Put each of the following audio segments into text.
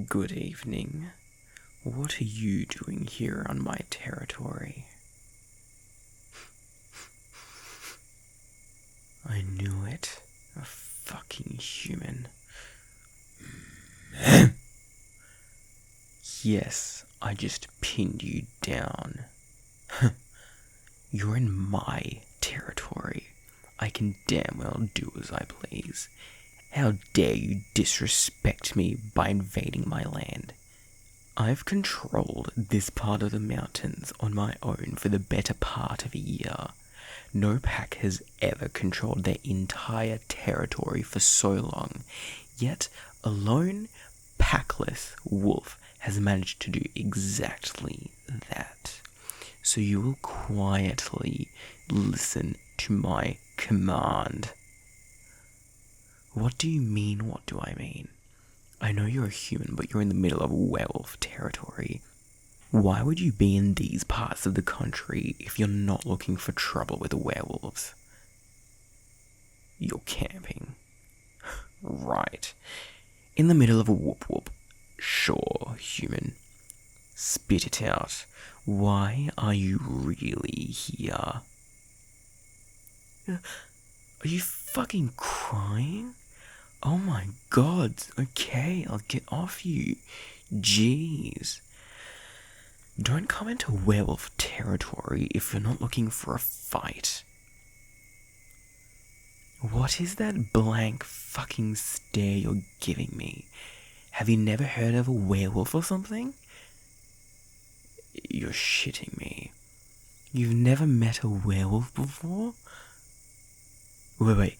Good evening. What are you doing here on my territory? I knew it. A fucking human. Yes, I just pinned you down. You're in my territory. I can damn well do as I please. How dare you disrespect me by invading my land? I've controlled this part of the mountains on my own for the better part of a year. No pack has ever controlled their entire territory for so long, yet a lone, packless wolf has managed to do exactly that. So you will quietly listen to my command. What do you mean, what do I mean? I know you're a human, but you're in the middle of werewolf territory. Why would you be in these parts of the country if you're not looking for trouble with the werewolves? You're camping. Right. In the middle of a whoop-whoop. Sure, human. Spit it out. Why are you really here? Are you fucking crying? Oh my god. Okay, I'll get off you. Jeez. Don't come into werewolf territory if you're not looking for a fight. What is that blank fucking stare you're giving me? Have you never heard of a werewolf or something? You're shitting me. You've never met a werewolf before? Wait.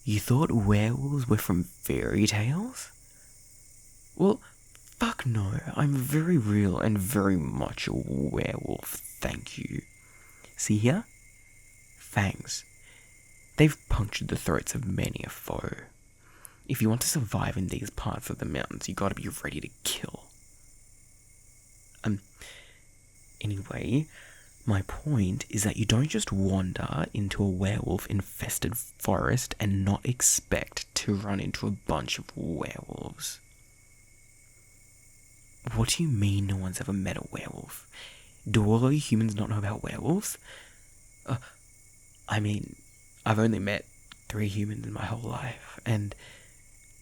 You thought werewolves were from fairy tales? Well, fuck no. I'm very real and very much a werewolf, thank you. See here? Fangs. They've punctured the throats of many a foe. If you want to survive in these parts of the mountains, you gotta be ready to kill. Anyway, my point is that you don't just wander into a werewolf-infested forest and not expect to run into a bunch of werewolves. What do you mean no one's ever met a werewolf? Do all of you humans not know about werewolves? I've only met 3 humans in my whole life, and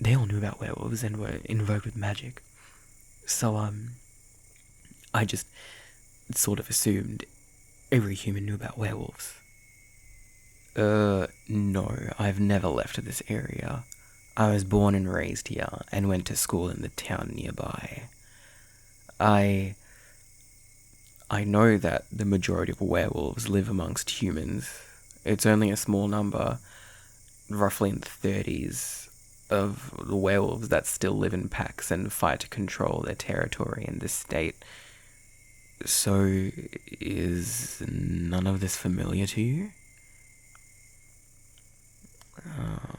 they all knew about werewolves and were invoked with magic. So, I just sort of assumed every human knew about werewolves. No, I've never left this area. I was born and raised here, and went to school in the town nearby. I know that the majority of werewolves live amongst humans. It's only a small number, roughly in the 30s, of the werewolves that still live in packs and fight to control their territory in this state. So, is none of this familiar to you? Oh,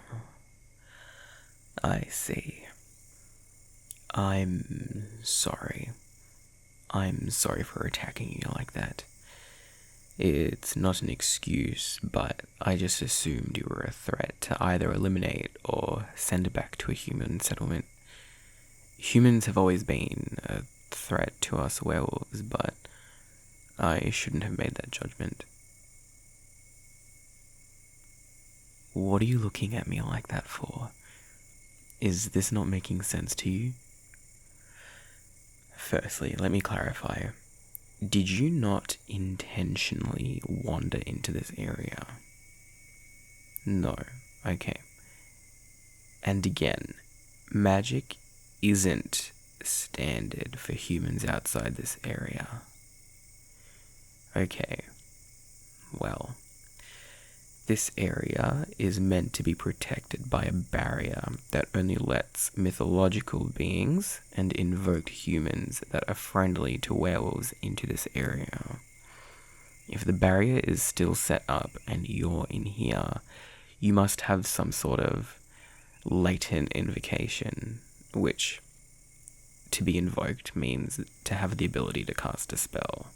I see. I'm sorry. I'm sorry for attacking you like that. It's not an excuse, but I just assumed you were a threat to either eliminate or send back to a human settlement. Humans have always been a threat to us werewolves, but I shouldn't have made that judgment. What are you looking at me like that for? Is this not making sense to you? Firstly, let me clarify. Did you not intentionally wander into this area? No. Okay. And again, magic isn't standard for humans outside this area. Okay. Well, this area is meant to be protected by a barrier that only lets mythological beings and invoked humans that are friendly to werewolves into this area. If the barrier is still set up and you're in here, you must have some sort of latent invocation, which, to be invoked, means to have the ability to cast a spell.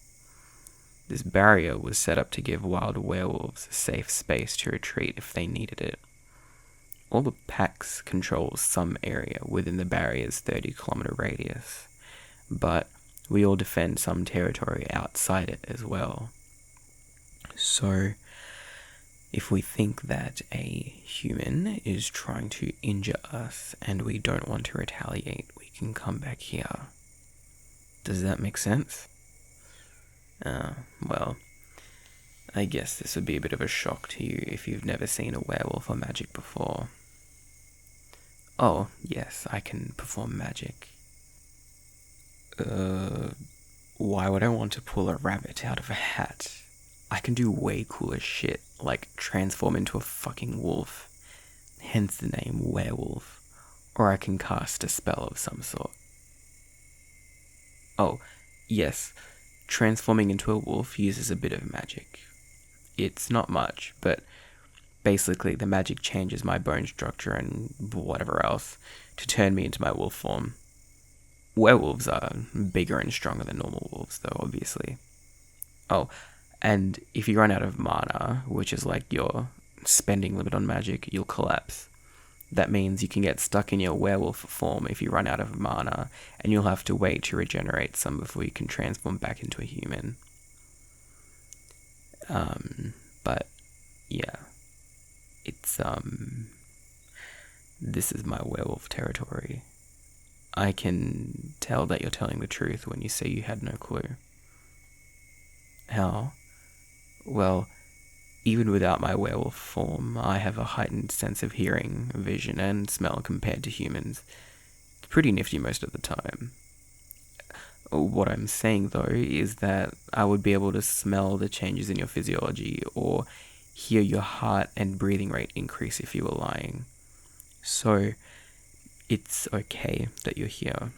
This barrier was set up to give wild werewolves a safe space to retreat if they needed it. All the packs control some area within the barrier's 30-kilometer radius, but we all defend some territory outside it as well. So, if we think that a human is trying to injure us and we don't want to retaliate, we can come back here. Does that make sense? Well, I guess this would be a bit of a shock to you if you've never seen a werewolf or magic before. Oh, yes, I can perform magic. Why would I want to pull a rabbit out of a hat? I can do way cooler shit, like transform into a fucking wolf, hence the name werewolf, or I can cast a spell of some sort. Oh, yes, transforming into a wolf uses a bit of magic. It's not much, but basically the magic changes my bone structure and whatever else to turn me into my wolf form. Werewolves are bigger and stronger than normal wolves, though, obviously. Oh, and if you run out of mana, which is like your spending limit on magic, you'll collapse. That means you can get stuck in your werewolf form if you run out of mana, and you'll have to wait to regenerate some before you can transform back into a human. But, yeah. It's, this is my werewolf territory. I can tell that you're telling the truth when you say you had no clue. How? Well, even without my werewolf form, I have a heightened sense of hearing, vision, and smell compared to humans. It's pretty nifty most of the time. What I'm saying, though, is that I would be able to smell the changes in your physiology or hear your heart and breathing rate increase if you were lying. So, it's okay that you're here.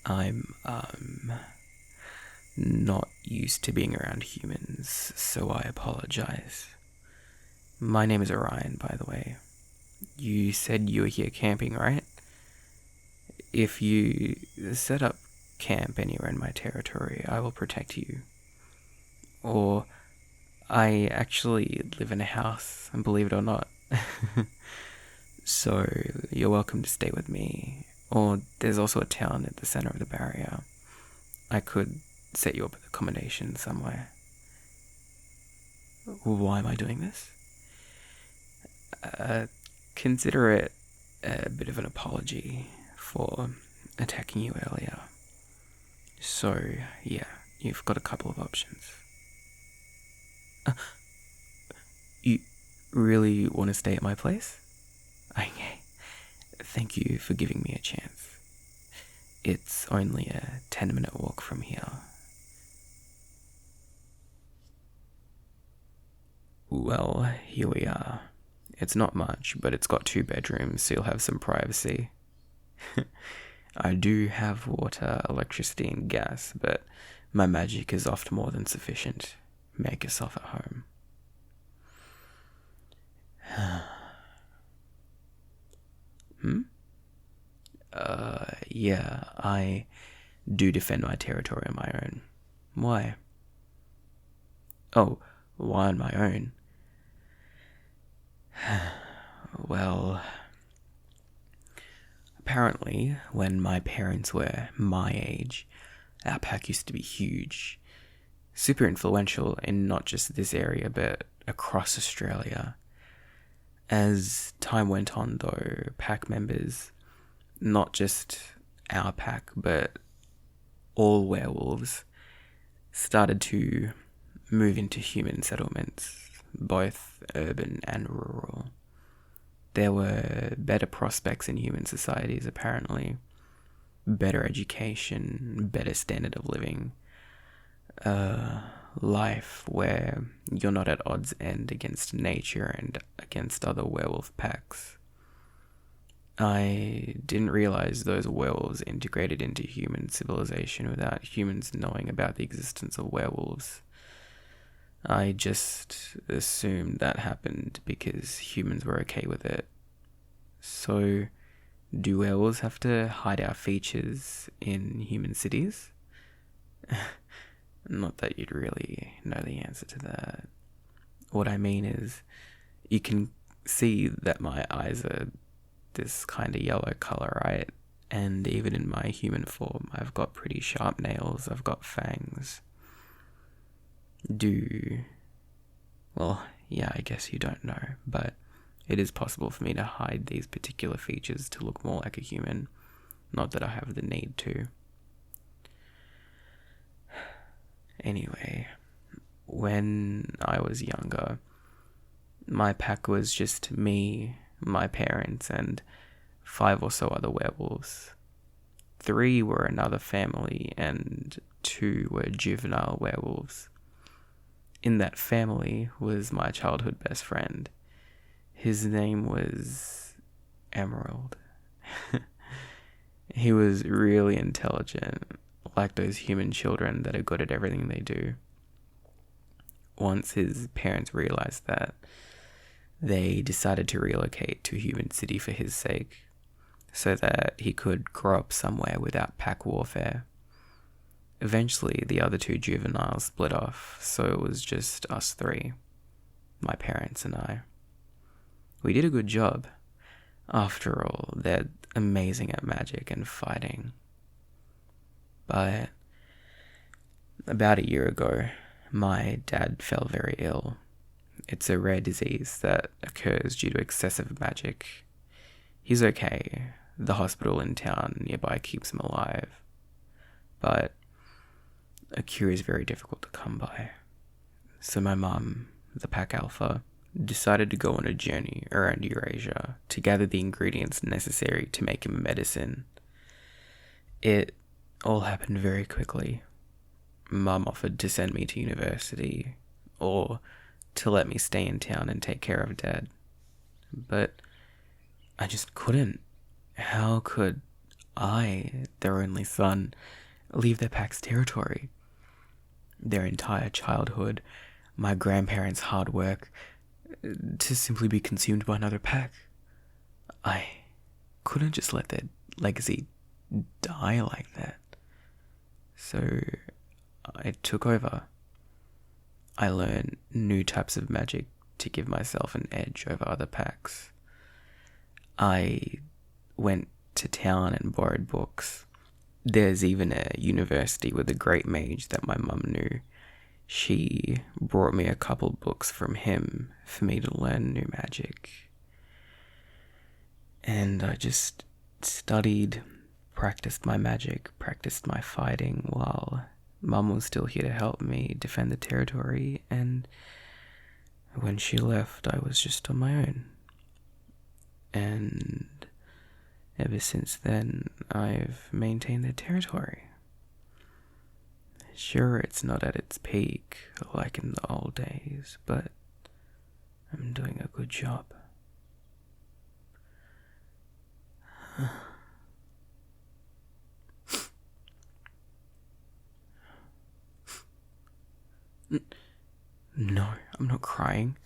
I'm, not used to being around humans, so I apologize. My name is Orion, by the way. You said you were here camping, right? If you set up camp anywhere in my territory, I will protect you. Or, I actually live in a house, and believe it or not. So, you're welcome to stay with me. Or, there's also a town at the center of the barrier. I could set you up with accommodation somewhere. Why am I doing this? Consider it a bit of an apology for attacking you earlier. So, yeah, you've got a couple of options. You really want to stay at my place? Okay. Thank you for giving me a chance. It's only a 10-minute walk from here. Well, here we are. It's not much, but it's got 2 bedrooms, so you'll have some privacy. I do have water, electricity, and gas, but my magic is oft more than sufficient. Make yourself at home. Yeah, I do defend my territory on my own. Why? Oh, why on my own? Well, apparently, when my parents were my age, our pack used to be huge. Super influential in not just this area, but across Australia. As time went on, though, pack members, not just our pack, but all werewolves, started to move into human settlements, both urban and rural. There were better prospects in human societies, apparently. Better education, better standard of living. Life where you're not at odds end against nature and against other werewolf packs. I didn't realize those werewolves integrated into human civilization without humans knowing about the existence of werewolves. I just assumed that happened because humans were okay with it. So, do werewolves have to hide our features in human cities? Not that you'd really know the answer to that. What I mean is, you can see that my eyes are this kind of yellow color, right? And even in my human form, I've got pretty sharp nails, I've got fangs. Well, yeah, I guess you don't know, but it is possible for me to hide these particular features to look more like a human. Not that I have the need to. Anyway, when I was younger, my pack was just me, my parents, and 5 or so other werewolves. 3 were another family, and 2 were juvenile werewolves. In that family was my childhood best friend. His name was Emerald. He was really intelligent, like those human children that are good at everything they do. Once his parents realized that, they decided to relocate to a human city for his sake, so that he could grow up somewhere without pack warfare. Eventually, the other 2 juveniles split off, so it was just us 3, my parents and I. We did a good job. After all, they're amazing at magic and fighting. But about a year ago, my dad fell very ill. It's a rare disease that occurs due to excessive magic. He's okay. The hospital in town nearby keeps him alive. But a cure is very difficult to come by. So my mum, the Pack Alpha, decided to go on a journey around Eurasia to gather the ingredients necessary to make him a medicine. It all happened very quickly. Mum offered to send me to university, or to let me stay in town and take care of Dad. But I just couldn't. How could I, their only son, leave their pack's territory? Their entire childhood, my grandparents' hard work, to simply be consumed by another pack. I couldn't just let their legacy die like that. So I took over. I learned new types of magic to give myself an edge over other packs. I went to town and borrowed books. There's even a university with a great mage that my mum knew. She brought me a couple books from him for me to learn new magic. And I just studied, practiced my magic, practiced my fighting while Mum was still here to help me defend the territory, and when she left, I was just on my own. And ever since then, I've maintained the territory. Sure, it's not at its peak, like in the old days, but I'm doing a good job. No, I'm not crying.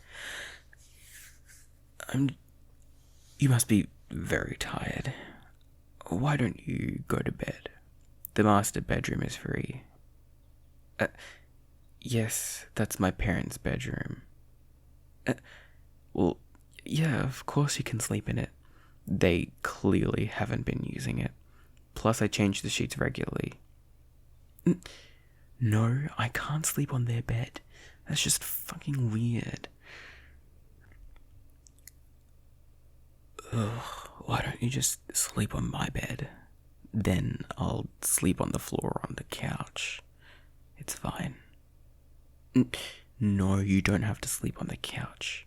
You must be very tired. Why don't you go to bed? The master bedroom is free. Yes, that's my parents' bedroom. Well, yeah, of course you can sleep in it. They clearly haven't been using it. Plus, I change the sheets regularly. No, I can't sleep on their bed. That's just fucking weird. Ugh, why don't you just sleep on my bed? Then I'll sleep on the floor on the couch. It's fine. No, you don't have to sleep on the couch.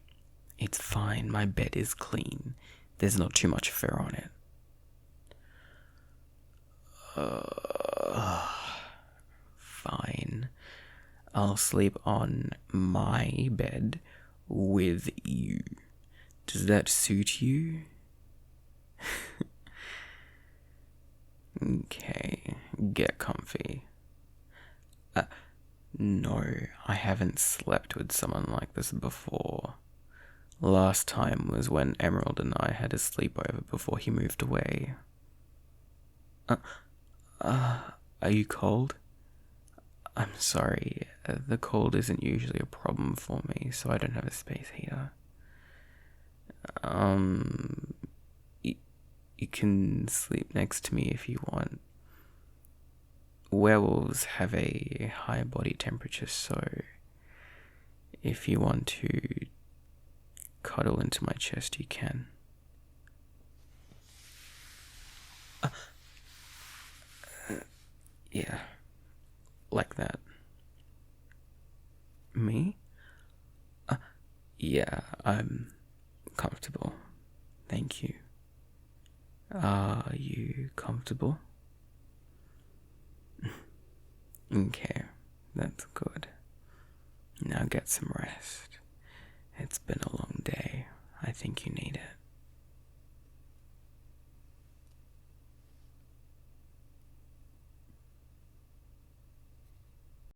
It's fine, my bed is clean. There's not too much fur on it. Fine. I'll sleep on my bed with you. Does that suit you? Okay, get comfy. No, I haven't slept with someone like this before. Last time was when Emerald and I had a sleepover before he moved away. Are you cold? I'm sorry, the cold isn't usually a problem for me, so I don't have a space heater. y- you can sleep next to me if you want. Werewolves have a high body temperature, so if you want to cuddle into my chest, you can. Yeah, like that. Me? Yeah, I'm comfortable. Thank you. Are you comfortable? Okay, that's good. Now get some rest. It's been a long day. I think you need it.